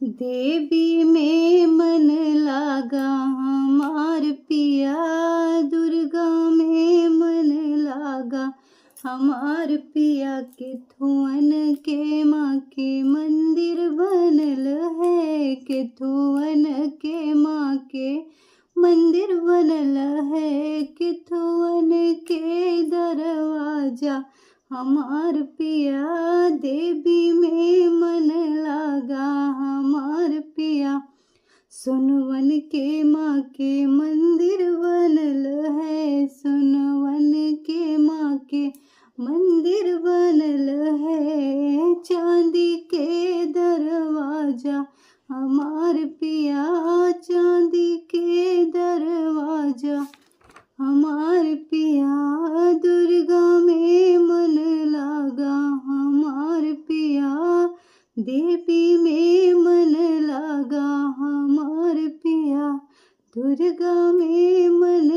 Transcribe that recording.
देवी में मन लागा हमार पिया, दुर्गा में मन लागा हमार पिया के थुवन के माँ के मंदिर बनल है, के थुवन के माँ के मंदिर बनल है, के थुवन के दरवाजा हमार पिया, देवी में मन लागा हमार पिया। सुनवन के माँ के मंदिर बनल है, सुनवन के माँ के मंदिर बनल है, चांदी के दरवाजा हमार पिया, चांदी के दरवाजा हमार पिया, दुर्गा में मन लागा हमार पिया, देवी में मन लागा हमार पिया, दुर्गा में मन